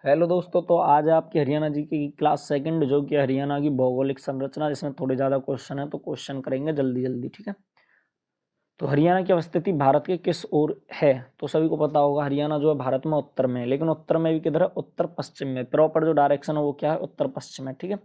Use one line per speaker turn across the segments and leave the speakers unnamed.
Hello दोस्तों, तो आज आपकी हरियाणा जी की क्लास सेकंड जो कि हरियाणा की भौगोलिक संरचना, जिसमें थोड़े ज़्यादा क्वेश्चन है तो क्वेश्चन करेंगे जल्दी जल्दी। ठीक है, तो हरियाणा की अवस्थिति भारत के किस ओर है? तो सभी को पता होगा हरियाणा जो है भारत में उत्तर में है, लेकिन उत्तर में भी किधर है? उत्तर पश्चिम में। प्रॉपर जो डायरेक्शन है वो क्या है? उत्तर पश्चिम है। ठीक है,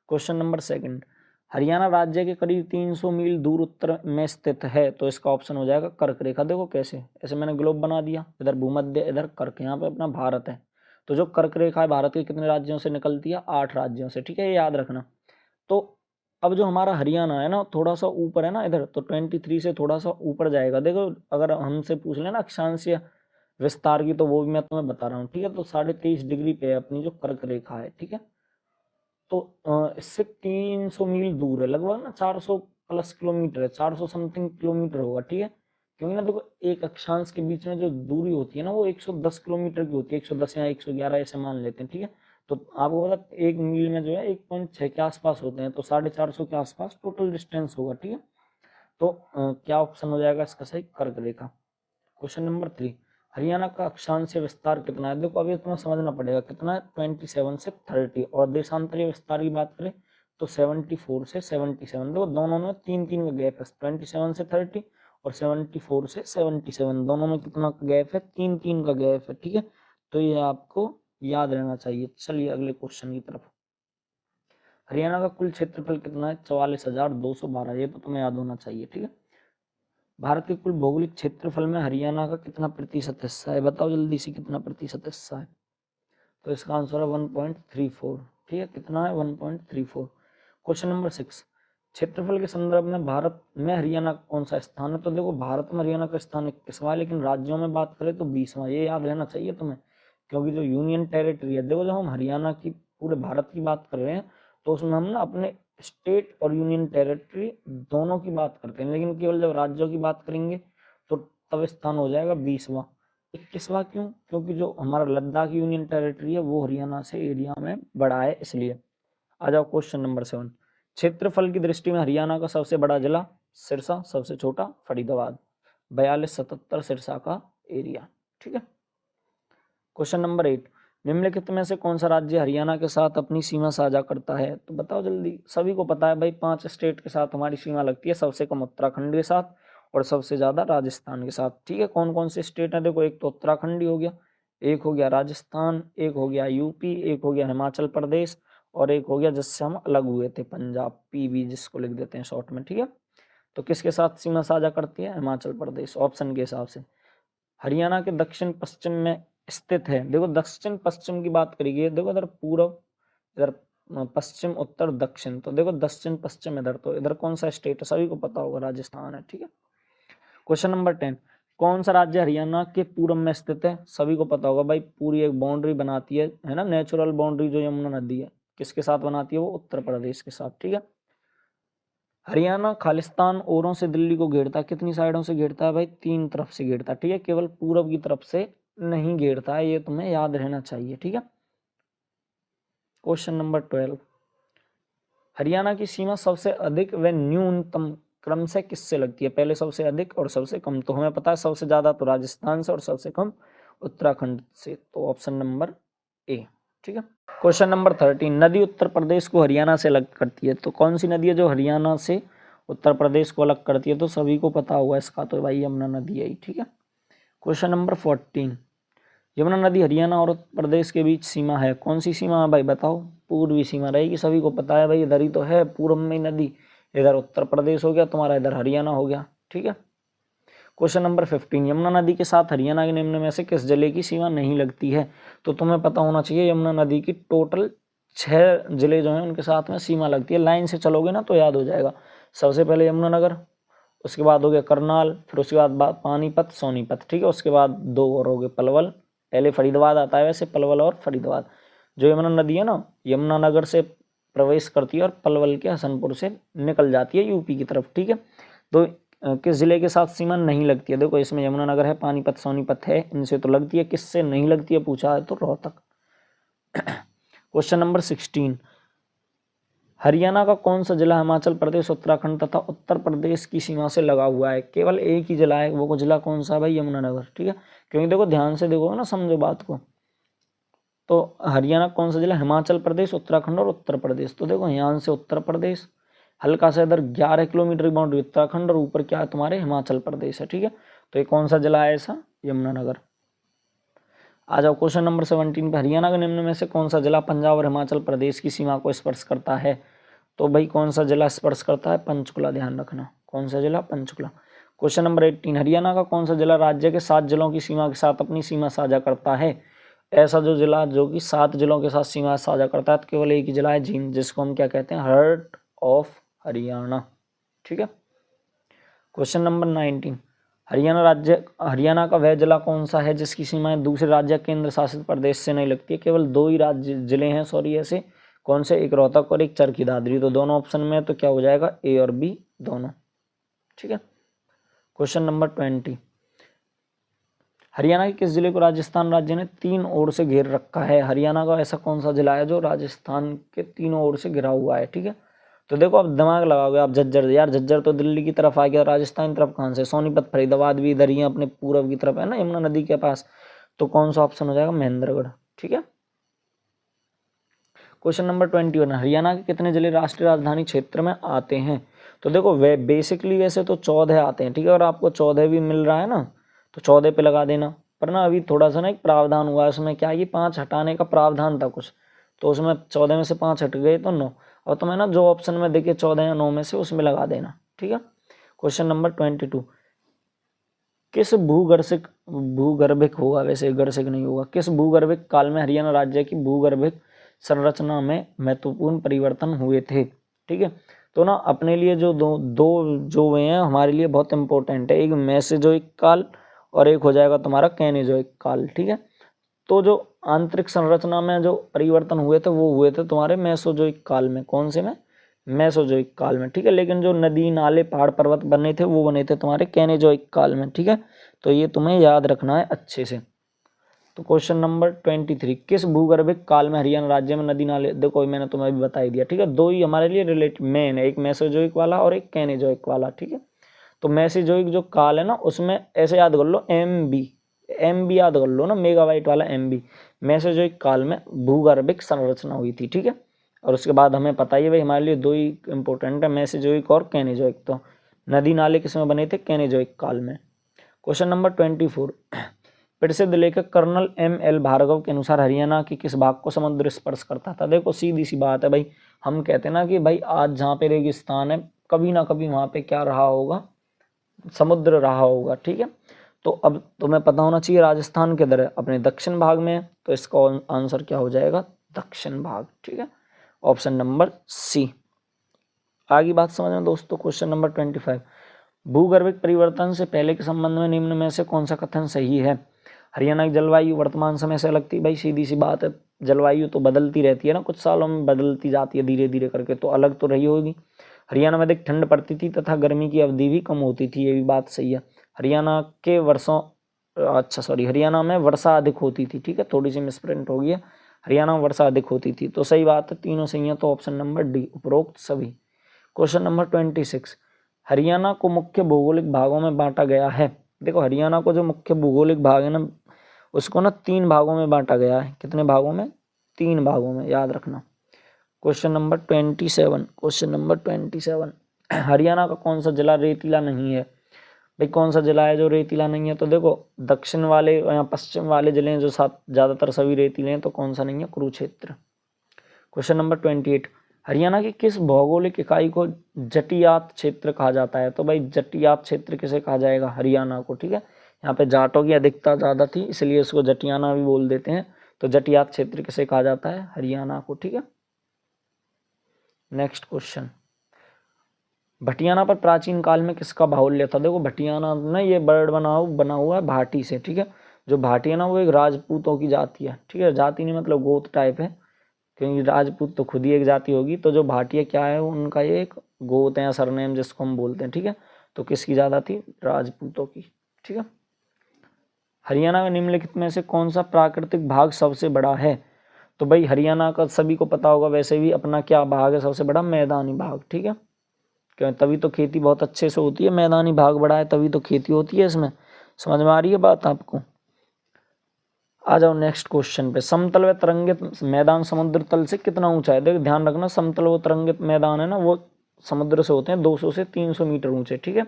क्वेश्चन नंबर सेकंड, हरियाणा राज्य के करीब 300 मील दूर उत्तर में स्थित है, तो इसका ऑप्शन हो जाएगा कर्क रेखा। देखो कैसे, ऐसे मैंने ग्लोब बना दिया, इधर भूमध्य इधर कर्क, यहाँ पे अपना भारत है। तो जो कर्क रेखा है भारत के कितने राज्यों से निकलती है? 8 राज्यों से। ठीक है, ये याद रखना। तो अब जो हमारा हरियाणा है ना, थोड़ा सा ऊपर है ना इधर, तो 23 से थोड़ा सा ऊपर जाएगा। देखो अगर हमसे पूछ लेना अक्षांशीय विस्तार की, तो वो भी मैं तुम्हें बता रहा हूँ। ठीक है, तो 23.5 डिग्री पे है अपनी जो कर्क रेखा है। ठीक है, तो इससे 300 मील दूर है, लगभग ना 400 प्लस किलोमीटर है, 400 समथिंग किलोमीटर होगा। ठीक है, क्योंकि ना देखो एक अक्षांश के बीच में जो दूरी होती है ना, वो 110 किलोमीटर की होती है, 110 या 111 ऐसे मान लेते हैं। ठीक है, तो आपको पता एक मील में जो है 1.6 के आसपास होते हैं, तो 450 के आसपास टोटल डिस्टेंस होगा। ठीक है, तो क्या ऑप्शन हो जाएगा इसका सही? कर्क रेखा। क्वेश्चन नंबर 3, हरियाणा का अक्षांशीय विस्तार कितना है? देखो अभी तुम्हें समझना पड़ेगा कितना है, 27 से 30। और देशांतरीय विस्तार की बात करें तो 74 से 77। देखो दोनों में तीन तीन का गैप है, 27 से 30 और 74 से 77, दोनों में कितना गैप है? तीन तीन का गैप है। ठीक है, तो ये आपको याद रहना चाहिए। चलिए अगले क्वेश्चन की तरफ। हरियाणा का कुल क्षेत्रफल कितना है? 44,212। ये तो तुम्हें याद होना चाहिए। ठीक है, भारत के कुल भौगोलिक क्षेत्रफल में हरियाणा का कितना प्रतिशत हिस्सा है? बताओ जल्दी से, कितना प्रतिशत हिस्सा है? तो इसका आंसर है 1.34। ठीक है, कितना है? 1.34। क्वेश्चन नंबर 6, क्षेत्रफल के संदर्भ में भारत में हरियाणा कौन सा स्थान है? तो देखो भारत में हरियाणा का स्थान 21वां है, लेकिन राज्यों में बात करें तो 20वां। ये याद रहना चाहिए तुम्हें, क्योंकि जो यूनियन टेरिटरी है, देखो जब हम हरियाणा की पूरे भारत की बात कर रहे हैं तो उसमें हम ना अपने स्टेट और यूनियन टेरिटरी दोनों की बात करते हैं, लेकिन केवल जब राज्यों की बात करेंगे तो तब स्थान हो जाएगा 20वां। 21वां क्यों? क्योंकि जो हमारा लद्दाख यूनियन टेरिटरी है वो हरियाणा से एरिया में बड़ा है, इसलिए। आ जाओ क्वेश्चन नंबर 7, क्षेत्रफल की दृष्टि में हरियाणा का सबसे बड़ा जिला? सिरसा। सबसे छोटा फरीदाबाद। 4277 सिरसा का एरिया। ठीक है, क्वेश्चन नंबर 8, निम्नलिखित में से कौन सा राज्य हरियाणा के साथ अपनी सीमा साझा करता है? तो बताओ जल्दी। सभी को पता है भाई, 5 स्टेट के साथ हमारी सीमा लगती है, सबसे कम उत्तराखंड के साथ और सबसे ज्यादा राजस्थान के साथ। ठीक है, कौन कौन से स्टेट है? देखो एक तो उत्तराखंड ही हो गया, एक हो गया राजस्थान, एक हो गया यूपी, एक हो गया हिमाचल प्रदेश, और एक हो गया जिससे हम अलग हुए थे, पंजाब, पीबी जिसको लिख देते हैं शॉर्ट में। ठीक है, तो किसके साथ सीमा साझा करती है? हिमाचल प्रदेश, ऑप्शन के हिसाब से। हरियाणा के दक्षिण पश्चिम में स्थित है। देखो दक्षिण पश्चिम की बात करिए, देखो इधर पूर्व, इधर पश्चिम, उत्तर, दक्षिण, तो देखो दक्षिण पश्चिम इधर, तो इधर कौन सा स्टेट है? सभी को पता होगा, राजस्थान है। ठीक है, क्वेश्चन नंबर 10, कौन सा राज्य हरियाणा के पूर्व में स्थित है? सभी को पता होगा भाई, पूरी एक बाउंड्री बनाती है ना, नेचुरल बाउंड्री जो यमुना नदी है, किसके साथ बनाती है? वो उत्तर प्रदेश के साथ। ठीक है, हरियाणा खालिस्तान ओरों से दिल्ली को घेरता है, कितनी साइडों से घेरता है भाई? 3 तरफ से घेरता है। ठीक है, केवल पूरब की तरफ से नहीं घेरता है, ये तुम्हें याद रहना चाहिए। ठीक है, क्वेश्चन नंबर 12, हरियाणा की सीमा सबसे अधिक व न्यूनतम क्रम से किससे लगती है? पहले सबसे अधिक और सबसे कम, तो हमें पता है सबसे ज्यादा तो राजस्थान से और सबसे कम उत्तराखंड से, तो ऑप्शन नंबर ए। ठीक है, क्वेश्चन नंबर 13, नदी उत्तर प्रदेश को हरियाणा से अलग करती है, तो कौन सी नदी है जो हरियाणा से उत्तर प्रदेश को अलग करती है? तो सभी को पता होगा इसका, तो भाई यमुना नदी है। ठीक है, क्वेश्चन नंबर 14, यमुना नदी हरियाणा और उत्तर प्रदेश के बीच सीमा है, कौन सी सीमा है भाई? बताओ। पूर्वी सीमा रहेगी, सभी को पता है भाई, इधर ही तो है पूर्व में नदी, इधर उत्तर प्रदेश हो गया तुम्हारा, इधर हरियाणा हो गया। ठीक है, क्वेश्चन नंबर 15, यमुना नदी के साथ हरियाणा के निम्न में से किस जिले की सीमा नहीं लगती है? तो तुम्हें पता होना चाहिए, यमुना नदी की टोटल 6 जिले जो हैं उनके साथ में सीमा लगती है। लाइन से चलोगे ना तो याद हो जाएगा। सबसे पहले यमुनानगर, उसके बाद हो गया करनाल, फिर उसके बाद पानीपत, सोनीपत। ठीक है, उसके बाद 2 और हो गए पलवल, पहले फरीदाबाद आता है वैसे, पलवल और फरीदाबाद। जो यमुना नदी है ना, यमुनानगर से प्रवेश करती है और पलवल के हसनपुर से निकल जाती है यूपी की तरफ। ठीक है, तो किस जिले के साथ सीमा नहीं लगती है? देखो इसमें यमुनानगर है, पानीपत, सोनीपत है, इनसे तो लगती है। किससे नहीं लगती है पूछा है तो रोहतक। क्वेश्चन नंबर 16, हरियाणा का कौन सा जिला हिमाचल प्रदेश, उत्तराखंड तथा उत्तर प्रदेश की सीमा से लगा हुआ है? केवल एक ही जिला है, वो जिला कौन सा है भाई? यमुनानगर। ठीक है, क्योंकि देखो ध्यान से देखो ना, समझो बात को, तो हरियाणा कौन सा जिला? हिमाचल प्रदेश, उत्तराखंड और उत्तर प्रदेश। तो देखो यहाँ से उत्तर प्रदेश, हल्का सा इधर 11 किलोमीटर की बाउंड्री उत्तराखंड, और ऊपर क्या है तुम्हारे हिमाचल प्रदेश है। ठीक है, तो ये कौन सा जिला है ऐसा? यमुनानगर। आ जाओ क्वेश्चन नंबर 17 पे, हरियाणा के निम्न में से कौन सा जिला पंजाब और हिमाचल प्रदेश की सीमा को स्पर्श करता है? तो भाई कौन सा जिला स्पर्श करता है? पंचकुला, ध्यान रखना, कौन सा जिला? पंचकुला। क्वेश्चन नंबर 18, हरियाणा का कौन सा जिला राज्य के 7 जिलों की सीमा के साथ अपनी सीमा साझा करता है? ऐसा जो जिला जो कि 7 जिलों के साथ सीमा साझा करता है, तो केवल एक ही जिला है जींद, जिसको हम क्या कहते हैं? Heart of Haryana. ठीक है, क्वेश्चन नंबर 19, हरियाणा का वह जिला कौन सा है जिसकी सीमाएं दूसरे राज्य केंद्र शासित प्रदेश से नहीं लगती है? केवल 2 ही राज्य जिले हैं, सॉरी ऐसे, कौन से? एक रोहतक और एक चरखी दादरी। तो दोनों ऑप्शन में तो क्या हो जाएगा? ए और बी दोनों। ठीक है, क्वेश्चन नंबर 20, हरियाणा के किस जिले को राजस्थान राज्य ने 3 ओर से घेर रखा है? हरियाणा का ऐसा कौन सा जिला है जो राजस्थान के 3 ओर से घिरा हुआ है? ठीक है, तो देखो अब दिमाग लगाओगे आप, झज्जर, यार झज्जर तो दिल्ली की तरफ आ गया, राजस्थान की तरफ कहाँ से? सोनीपत फरीदाबाद भी इधर ही है, अपने पूर्व की तरफ है ना, यमुना नदी के पास। तो कौन सा ऑप्शन हो जाएगा? महेंद्रगढ़। ठीक है, क्वेश्चन नंबर 21, हरियाणा के कितने जिले राष्ट्रीय राजधानी क्षेत्र में आते हैं? तो देखो वे बेसिकली वैसे तो 14 आते हैं। ठीक है, और आपको 14 भी मिल रहा है ना, तो 14 पे लगा देना। पर ना अभी थोड़ा सा ना एक प्रावधान हुआ है उसमें, क्या है कि 5 हटाने का प्रावधान था कुछ, तो उसमें 14 में से 5 हट गए तो 9। और तुम्हें ना जो ऑप्शन में देखे 14 या 9 में से, उसमें लगा देना। ठीक है, क्वेश्चन नंबर 22, किस भूगर्भिक होगा, वैसे गर्भिक नहीं होगा, किस भूगर्भिक काल में हरियाणा राज्य की भूगर्भिक संरचना में महत्वपूर्ण परिवर्तन हुए थे? ठीक है, तो ना अपने लिए जो दो जो हुए हैं हमारे लिए बहुत इंपॉर्टेंट है, एक मेसोजोइक काल और एक हो जाएगा तुम्हारा कैनेजोइक काल। ठीक है, तो जो आंतरिक संरचना में जो परिवर्तन हुए थे वो हुए थे तुम्हारे मेसोजोइक काल में। कौन से में? मेसोजोइक काल में। ठीक है, लेकिन जो नदी नाले पहाड़ पर्वत बने थे वो बने थे तुम्हारे कैनेजोइक काल में। ठीक है, तो ये तुम्हें याद रखना है अच्छे से। तो क्वेश्चन नंबर 23, किस भूगर्भिक काल में हरियाणा राज्य में नदी नाले? देखो मैंने तुम्हें अभी बता ही दिया। ठीक है, 2 ही हमारे लिए रिलेट मेन है, एक मेसोजोइक वाला और एक कैनेजोइक वाला। ठीक है, तो मेसोजोइक जो काल है ना, उसमें ऐसे याद कर लो, एम बी याद कर लो ना, मेगाबाइट वाला MB। मेसोजोइक काल में भूगर्भिक संरचना हुई थी। ठीक है, और उसके बाद हमें पता ही है भाई हमारे लिए 2 ही इंपॉर्टेंट है, मेसोजोइक और कैनेजोइक। तो नदी नाले किसमें बने थे? कैनेजोइक काल में। क्वेश्चन नंबर 24, प्रसिद्ध लेखक कर्नल ML भार्गव के अनुसार हरियाणा की किस भाग को समुद्र स्पर्श करता था? देखो सीधी सी बात है भाई, हम कहते हैं ना कि भाई आज जहाँ पे रेगिस्तान है, कभी ना कभी वहाँ पे क्या रहा होगा? समुद्र रहा होगा। ठीक है, तो अब तुम्हें पता होना चाहिए राजस्थान के इधर है, अपने दक्षिण भाग में है, तो इसका आंसर क्या हो जाएगा? दक्षिण भाग। ठीक है, ऑप्शन नंबर सी। आगे बात समझ में दोस्तों। क्वेश्चन नंबर 25, भूगर्भिक परिवर्तन से पहले के संबंध में निम्न में से कौन सा कथन सही है? हरियाणा की जलवायु वर्तमान समय से अलग थी। भाई सीधी सी बात है, जलवायु तो बदलती रहती है ना, कुछ सालों में बदलती जाती है धीरे धीरे करके, तो अलग तो रही होगी। हरियाणा में अधिक ठंड पड़ती थी तथा गर्मी की अवधि भी कम होती थी, ये भी बात सही है। हरियाणा में वर्षा अधिक होती थी। ठीक है, थोड़ी सी मिसप्रिंट हो गई है, हरियाणा में वर्षा अधिक होती थी, तो सही बात है, तीनों सही है, तो ऑप्शन नंबर डी उपरोक्त सभी। क्वेश्चन नंबर 26, हरियाणा को मुख्य भौगोलिक भागों में बांटा गया है। देखो हरियाणा को जो मुख्य भौगोलिक भाग है ना, उसको ना 3 भागों में बांटा गया है। कितने भागों में? 3 भागों में, याद रखना। क्वेश्चन नंबर 27, हरियाणा का कौन सा जिला रेतीला नहीं है? भाई कौन सा जिला है जो रेतीला नहीं है? तो देखो दक्षिण वाले या पश्चिम वाले जिले हैं जो ज़्यादातर सभी रेतीले हैं, तो कौन सा नहीं है? कुरुक्षेत्र। क्वेश्चन नंबर 28, हरियाणा की किस भौगोलिक इकाई को जटियात क्षेत्र कहा जाता है? तो भाई जटियात क्षेत्र किसे कहा जाएगा? हरियाणा को। ठीक है, यहाँ पे जाटों की अधिकता ज़्यादा थी, इसलिए इसको जटियाना भी बोल देते हैं। तो जटियात क्षेत्र किसे कहा जाता है? हरियाणा को। ठीक है, नेक्स्ट क्वेश्चन, भटियाना पर प्राचीन काल में किसका बाहुल्य था? देखो भटियाना ना ये बर्ड बना हुआ है भाटी से। ठीक है, जो भाटी है ना वो एक राजपूतों की जाति है। ठीक है, जाति नहीं मतलब गोत टाइप है, क्योंकि राजपूत तो खुद ही एक जाति होगी, तो जो भाटिया क्या है उनका ये एक गोत है या सरनेम जिसको हम बोलते हैं। ठीक है, तो किसकी ज़्यादा थी? राजपूतों की। ठीक है, हरियाणा में निम्नलिखित में से कौन सा प्राकृतिक भाग सबसे बड़ा है? तो भाई हरियाणा का सभी को पता होगा, वैसे भी अपना क्या भाग है सबसे बड़ा? मैदानी भाग। ठीक है, क्यों? तभी तो खेती बहुत अच्छे से होती है, मैदानी भाग बड़ा है तभी तो खेती होती है इसमें। समझ में आ रही है बात आपको? आ जाओ नेक्स्ट क्वेश्चन पे। समतल व तरंगित मैदान समुद्र तल से कितना ऊंचा है? देखो ध्यान रखना, समतल व तरंगित मैदान है ना, वो समुद्र से होते हैं 200 से 300 मीटर ऊंचे, ठीक है,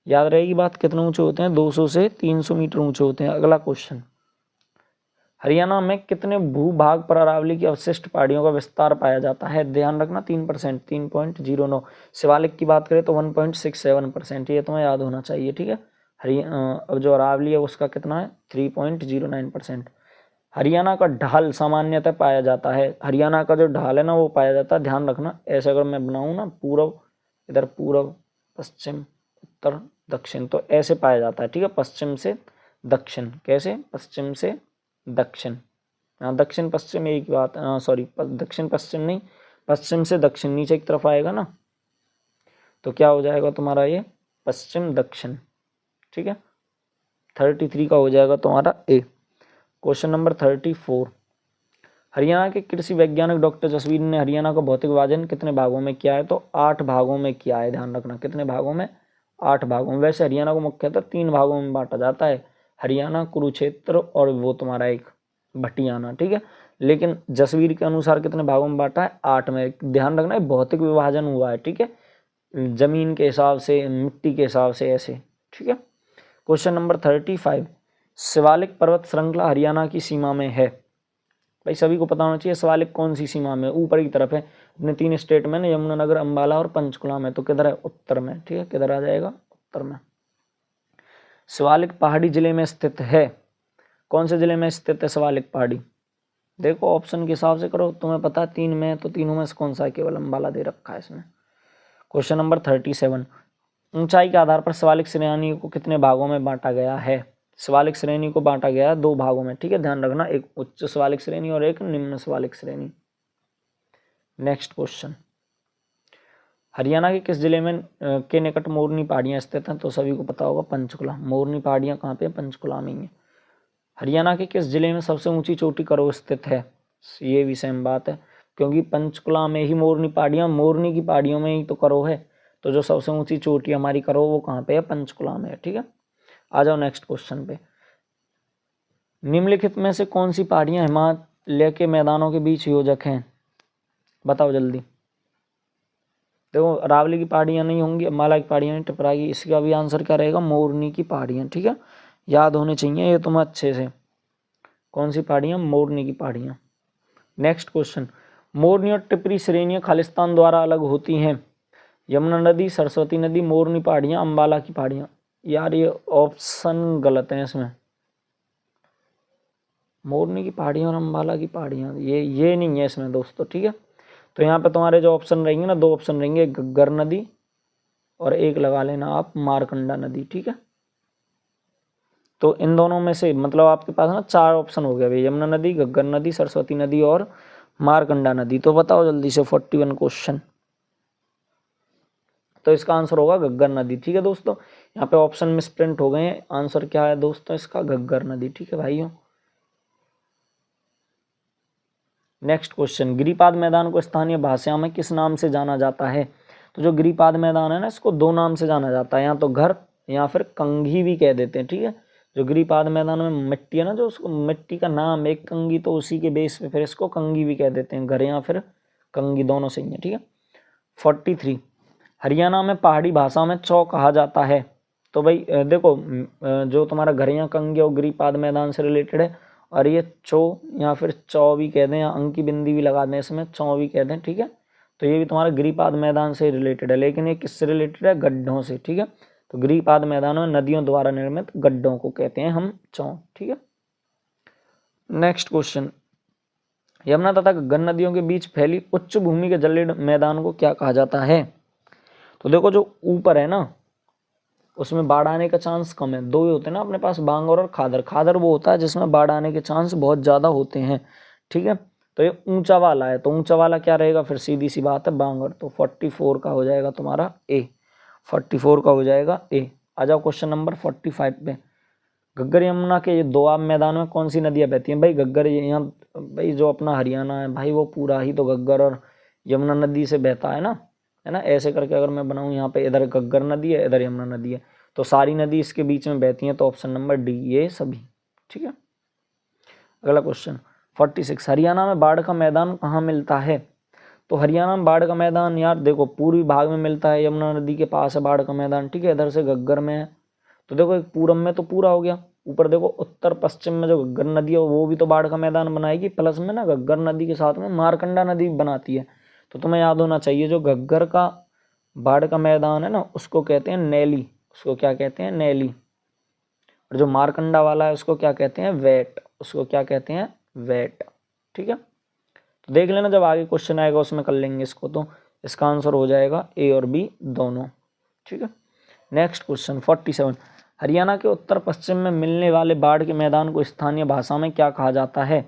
याद रहेगी बात। कितने ऊंचे होते हैं? 200 से 300 मीटर ऊंचे होते हैं। अगला क्वेश्चन, हरियाणा में कितने भूभाग पर अरावली की अवशिष्ट पहाड़ियों का विस्तार पाया जाता है? ध्यान रखना 3%, 3.09। शिवालिक की बात करें तो 1.67%, ये तुम्हें याद होना चाहिए, ठीक है। अब जो अरावली है उसका कितना है? 3.09%। हरियाणा का ढाल सामान्यतः पाया जाता है, हरियाणा का जो ढाल है ना वो पाया जाता है, ध्यान रखना। ऐसे अगर मैं बनाऊँ ना, पूर्व, इधर पूर्व, पश्चिम, उत्तर, दक्षिण, तो ऐसे पाया जाता है, ठीक है, पश्चिम से दक्षिण। कैसे? पश्चिम से दक्षिण, हाँ, दक्षिण पश्चिम एक बात, सॉरी, दक्षिण पश्चिम नहीं, पश्चिम से दक्षिण, नीचे की तरफ आएगा ना, तो क्या हो जाएगा तुम्हारा? ये पश्चिम दक्षिण, ठीक है। 33 का हो जाएगा तुम्हारा ए। क्वेश्चन नंबर 34, हरियाणा के कृषि वैज्ञानिक डॉक्टर जसवीर ने हरियाणा का भौतिक विभाजन कितने भागों में किया है? तो 8 भागों में किया है, ध्यान रखना। कितने भागों में? 8 भागों में। वैसे हरियाणा को मुख्यतः 3 भागों में बांटा जाता है, हरियाणा, कुरुक्षेत्र और वो तुम्हारा एक भटियाना, ठीक है। लेकिन जसवीर के अनुसार कितने भागों में बांटा है? 8 में। ध्यान रखना भौतिक विभाजन हुआ है, ठीक है, जमीन के हिसाब से, मिट्टी के हिसाब से, ऐसे, ठीक है। क्वेश्चन नंबर 35, शिवालिक पर्वत श्रृंखला हरियाणा की सीमा में है। भाई सभी को पता होना चाहिए शिवालिक कौन सी सीमा में? ऊपर की तरफ है, अपने 3 स्टेट में ना, यमुनानगर, अंबाला और पंचकुला में। तो किधर है? उत्तर में, ठीक है। किधर आ जाएगा? उत्तर में। शिवालिक पहाड़ी जिले में स्थित है। कौन से जिले में स्थित है शिवालिक पहाड़ी? देखो ऑप्शन के हिसाब से करो, तुम्हें पता है 3 में, तो तीनों में से कौन सा है? केवल अंबाला दे रखा है इसमें। क्वेश्चन नंबर 37, ऊंचाई के आधार पर शिवालिक श्रेणी को कितने भागों में बांटा गया है? शिवालिक श्रेणी को बांटा गया है 2 भागों में, ठीक है, ध्यान रखना, एक उच्च शिवालिक श्रेणी और एक निम्न शिवालिक श्रेणी। नेक्स्ट क्वेश्चन, हरियाणा के किस जिले में के निकट मोरनी पहाड़ियां स्थित हैं? तो सभी को पता होगा पंचकुला। मोरनी पहाड़ियां कहाँ पे? पंचकुला में ही है। हरियाणा के किस जिले में सबसे ऊंची चोटी करो स्थित है? ये भी सेम बात है, क्योंकि पंचकुला में ही मोरनी पहाड़ियां, मोरनी की पहाड़ियों में ही तो करो है, तो जो सबसे ऊंची चोटी हमारी करो वो कहाँ पे है? पंचकुला में है, ठीक है। आ जाओ नेक्स्ट क्वेश्चन पे। निम्नलिखित में से कौन सी पहाड़ियां हिमालय के मैदानों के बीच योजक हैं? बताओ जल्दी। देखो अरावली की पहाड़ियां नहीं होंगी, अंबाला की पहाड़ियां नहीं टकराएगी, इसका भी आंसर क्या रहेगा? मोरनी की पहाड़ियां, ठीक है, याद होने चाहिए ये तुम्हें अच्छे से। कौन सी पहाड़ियां? मोरनी की पहाड़ियां। नेक्स्ट क्वेश्चन, मोरनी और टिपरी श्रेणियां खालिस्तान द्वारा अलग होती हैं। यमुना नदी, सरस्वती नदी, मोरनी पहाड़ियां, अंबाला की पहाड़ियां। यार ये ऑप्शन गलत है इसमें, मोरनी की पहाड़ियां और अंबाला की पहाड़ियां, ये नहीं है इसमें दोस्तों, ठीक है। तो यहाँ पे तुम्हारे जो ऑप्शन रहेंगे ना, 2 ऑप्शन रहेंगे, घग्गर नदी और एक लगा लेना आप मारकंडा नदी, ठीक है। तो इन दोनों में से मतलब आपके पास ना 4 ऑप्शन हो गए भाई, यमुना नदी, घग्गर नदी, सरस्वती नदी और मारकंडा नदी। तो बताओ जल्दी से 41 क्वेश्चन। तो इसका आंसर होगा घग्गर नदी, ठीक है दोस्तों। यहाँ पे ऑप्शन मिसप्रिंट हो गए हैं, आंसर क्या है दोस्तों इसका? घग्गर नदी, ठीक है भाइयों। नेक्स्ट क्वेश्चन, गिरिपाद मैदान को स्थानीय भाषा में किस नाम से जाना जाता है? तो जो गिरिपाद मैदान है ना, इसको 2 नाम से जाना जाता है, या तो घर या फिर कंघी भी कह देते हैं, ठीक है। जो गिरिपाद मैदान में मिट्टी है ना, जो उसको मिट्टी का नाम एक कंघी, तो उसी के बेस पे फिर इसको कंघी भी कह देते हैं, घर या फिर कंघी, दोनों सही है, ठीक है। 43, हरियाणा में पहाड़ी भाषा में चौ कहा जाता है। तो भाई देखो जो तुम्हारा घर या कंघी और गिरिपाद मैदान से रिलेटेड है, और ये चो या फिर चौ भी कह दें, या अंक की बिंदी भी लगा दें इसमें, चौ भी कह दें, ठीक है। तो ये भी तुम्हारा गिरिपाद मैदान से रिलेटेड है, लेकिन ये किससे रिलेटेड है? गड्ढों से, ठीक है। तो गिरिपाद मैदान में नदियों द्वारा निर्मित गड्ढों को कहते हैं हम चौ, ठीक है। नेक्स्ट क्वेश्चन, यमुना तथा घग्गर नदियों के बीच फैली उच्च भूमि के जलीय मैदान को क्या कहा जाता है? तो देखो जो ऊपर है ना, उसमें बाढ़ आने का चांस कम है। 2 ही होते हैं ना अपने पास, बांगर और खादर। खादर वो होता है जिसमें बाढ़ आने के चांस बहुत ज़्यादा होते हैं, ठीक है। तो ये ऊंचा वाला है, तो ऊंचा वाला क्या रहेगा? फिर सीधी सी बात है, बांगर। तो 44 का हो जाएगा तुम्हारा ए, 44 का हो जाएगा ए। आ जाओ क्वेश्चन नंबर 45 पे। घग्गर यमुना के ये दोआब मैदान में कौन सी नदियाँ बहती हैं? भाई घग्गर यहाँ, भाई जो अपना हरियाणा है भाई, वो पूरा ही तो घग्गर और यमुना नदी से बहता है ना। ऐसे करके अगर मैं बनाऊँ, यहाँ पे इधर घग्गर नदी है, इधर यमुना नदी है, तो सारी नदी इसके बीच में बहती हैं, तो ऑप्शन नंबर डी, ये सभी, ठीक है। अगला क्वेश्चन 46, हरियाणा में बाढ़ का मैदान कहाँ मिलता है? तो हरियाणा में बाढ़ का मैदान यार देखो पूर्वी भाग में मिलता है, यमुना नदी के पास है बाढ़ का मैदान, ठीक है। इधर से घग्गर में है, तो देखो एक पूरब में तो पूरा हो गया, ऊपर देखो उत्तर पश्चिम में जो घग्गर नदी है वो भी तो बाढ़ का मैदान बनाएगी, प्लस में ना घग्गर नदी के साथ में मारकंडा नदी भी बनाती है। तो तुम्हें याद होना चाहिए जो घग्गर का बाढ़ का मैदान है ना उसको कहते हैं नैली, उसको क्या कहते हैं? नैली। और जो मारकंडा वाला है उसको क्या कहते हैं? वेट, उसको क्या कहते हैं? वेट, ठीक है। तो देख लेना जब आगे क्वेश्चन आएगा उसमें कर लेंगे इसको, तो इसका आंसर हो जाएगा ए और बी दोनों, ठीक है। नेक्स्ट क्वेश्चन 47, हरियाणा के उत्तर पश्चिम में मिलने वाले बाढ़ के मैदान को स्थानीय भाषा में क्या कहा जाता है?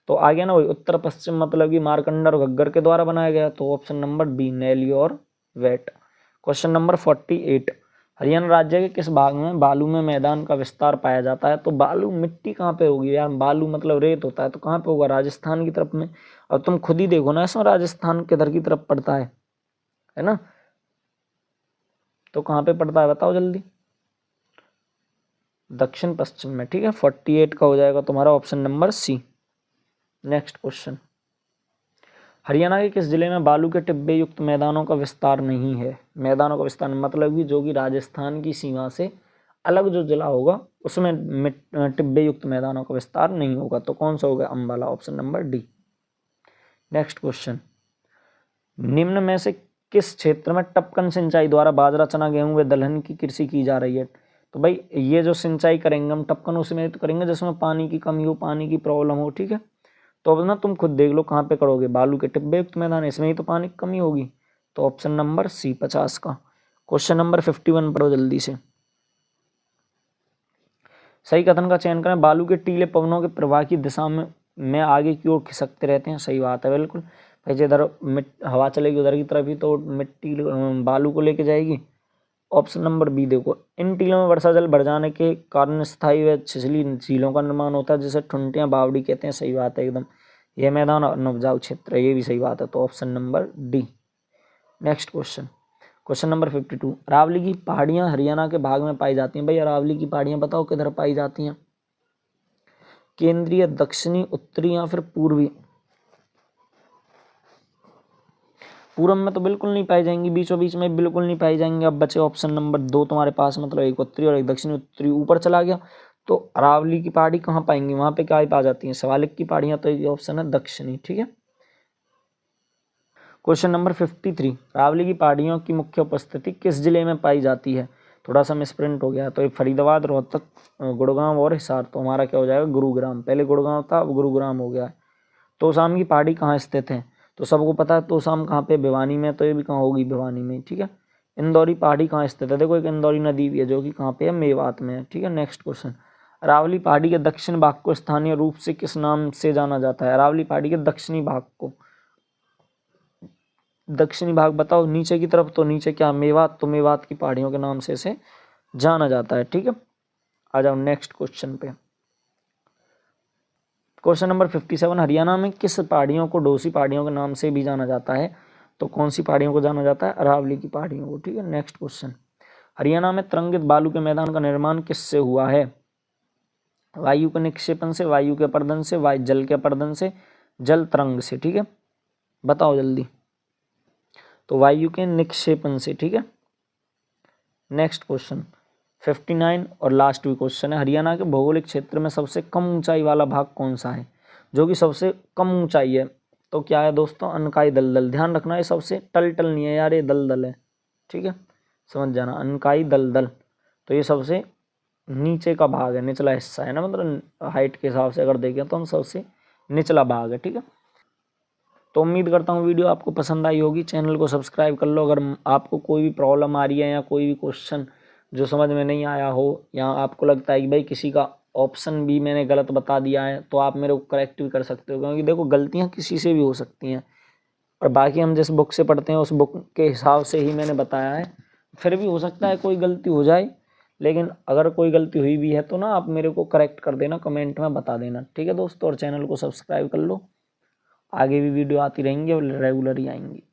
तो आ गया ना वही उत्तर पश्चिम मतलब कि मारकंडा और घग्गर के द्वारा बनाया गया, तो ऑप्शन नंबर बी नैली और वेट। क्वेश्चन नंबर 48, हरियाणा राज्य के किस भाग में बालू में मैदान का विस्तार पाया जाता है? तो बालू मिट्टी कहाँ पे होगी यार? बालू मतलब रेत होता है, तो कहाँ पे होगा? राजस्थान की तरफ में। और तुम खुद ही देखो ना इसमें राजस्थान किधर की तरफ पड़ता है ना? तो कहाँ पे पड़ता है बताओ जल्दी? दक्षिण पश्चिम में, ठीक है। 48 का हो जाएगा तुम्हारा option number C. Next question, Haryana के किस जिले में बालू के टिब्बे युक्त मैदानों का विस्तार नहीं है? मैदानों का विस्तार मतलब कि जो कि राजस्थान की सीमा से अलग जो जिला होगा उसमें टिब्बे युक्त मैदानों का विस्तार नहीं होगा, तो कौन सा होगा? Ambala, option number D. Next question, निम्न में से किस क्षेत्र में टपकन सिंचाई द्वारा बाजरा, चना, गेहूं व दलहन की कृषि की जा रही है? तो भाई ये जो सिंचाई करेंगे हम टपकन उसमें तो करेंगे जिसमें पानी की कमी हो, पानी की प्रॉब्लम हो, ठीक है। तो अब ना तुम खुद देख लो कहाँ पे करोगे? बालू के टिब्बे युक्त मैदान, इसमें ही तो पानी की कमी होगी, तो ऑप्शन नंबर सी 50 का। क्वेश्चन नंबर 51 पढ़ो जल्दी से। सही कथन का चयन करें। बालू के टीले पवनों के प्रवाह की दिशा में आगे की ओर खिसकते रहते हैं। सही बात है बिल्कुल भाई, जिधर हवा चलेगी उधर की तरफ ही तो मिट्टी बालू को लेके जाएगी। ऑप्शन नंबर बी देखो, इन टीलों में वर्षा जल भर जाने के कारण स्थायी व छिछली झीलों का निर्माण होता है जिसे ठुंटियां बावड़ी कहते हैं। सही बात है एकदम, यह मैदान अनउपजाऊ क्षेत्र है, ये भी सही बात है, तो option number D. Next question, question number 52, Aravali की पहाड़ियां हरियाणा के भाग में पाई जाती हैं। भाई अरावली की पहाड़ियां बताओ किधर पाई जाती हैं? केंद्रीय, दक्षिणी, उत्तरी या फिर पूर्वी? पूरब में तो बिल्कुल नहीं पाई जाएंगी, बीचों बीच में बिल्कुल नहीं पाई जाएंगी। अब बचे ऑप्शन नंबर 2 तुम्हारे पास, मतलब एक उत्तरी और एक दक्षिणी। उत्तरी ऊपर चला गया, तो अरावली की पहाड़ी कहाँ पाएंगी? वहां पे क्या पा जाती हैं? शिवालिक की पहाड़ियां, तो ये ऑप्शन है दक्षिणी, ठीक है। क्वेश्चन नंबर 53, अरावली की पहाड़ियों की मुख्य उपस्थिति किस जिले में पाई जाती है? थोड़ा सा मिसप्रिंट हो गया, तो ये फरीदाबाद, रोहतक, गुड़गांव और हिसार। तो हमारा क्या हो जाएगा? गुरुग्राम। पहले गुड़गांव था, अब गुरुग्राम हो गया है। तोशाम की पहाड़ी कहाँ स्थित है? तो सबको पता है तोशाम कहाँ पे? भिवानी में, तो ये भी कहाँ होगी? भिवानी में, ठीक है। इंदौरी पहाड़ी कहाँ स्थित है? देखो एक इंदौरी नदी भी है जो कि कहाँ पे है? मेवात में है, ठीक है। नेक्स्ट क्वेश्चन, अरावली पहाड़ी के दक्षिण भाग को स्थानीय रूप से किस नाम से जाना जाता है? अरावली पहाड़ी के दक्षिणी भाग को, दक्षिणी भाग बताओ नीचे की तरफ, तो नीचे क्या? मेवात, तो मेवात की पहाड़ियों के नाम से इसे जाना जाता है, ठीक है। आ जाओ नेक्स्ट क्वेश्चन पे। क्वेश्चन नंबर 57, हरियाणा में किस पहाड़ियों को डोसी पहाड़ियों के नाम से भी जाना जाता है? तो कौन सी पहाड़ियों को जाना जाता है? अरावली की पहाड़ियों को, ठीक है। नेक्स्ट क्वेश्चन, हरियाणा में तरंगित बालू के मैदान का निर्माण किससे हुआ है? वायु के निक्षेपण से, वायु के अपर्दन से, जल के अपर्दन से, जल तरंग से, ठीक है। बताओ जल्दी। तो वायु के निक्षेपण से, ठीक है। नेक्स्ट क्वेश्चन 59 और लास्ट भी क्वेश्चन है, हरियाणा के भौगोलिक क्षेत्र में सबसे कम ऊंचाई वाला भाग कौन सा है? जो कि सबसे कम ऊंचाई है, तो क्या है दोस्तों? अनकाई दलदल। ध्यान रखना ये सबसे टल नहीं है यार, ये दलदल है, ठीक है, समझ जाना। अनकाई दलदल, तो ये सबसे नीचे का भाग है, निचला हिस्सा है ना, मतलब हाइट के हिसाब से अगर देखें तो हम सबसे निचला भाग है, ठीक है। तो उम्मीद करता हूँ वीडियो आपको पसंद आई होगी। चैनल को सब्सक्राइब कर लो। अगर आपको कोई भी प्रॉब्लम आ रही है या कोई भी क्वेश्चन जो समझ में नहीं आया हो, या आपको लगता है कि भाई किसी का ऑप्शन भी मैंने गलत बता दिया है, तो आप मेरे को करेक्ट भी कर सकते हो, क्योंकि देखो गलतियाँ किसी से भी हो सकती हैं। और बाकी हम जिस बुक से पढ़ते हैं उस बुक के हिसाब से ही मैंने बताया है। फिर भी हो सकता है कोई गलती हो जाए, लेकिन अगर कोई गलती हुई भी है तो ना आप मेरे को करेक्ट कर देना, कमेंट में बता देना, ठीक है दोस्तों। और चैनल को सब्सक्राइब कर लो, आगे भी वीडियो आती रहेंगी और रेगुलर ही आएंगी।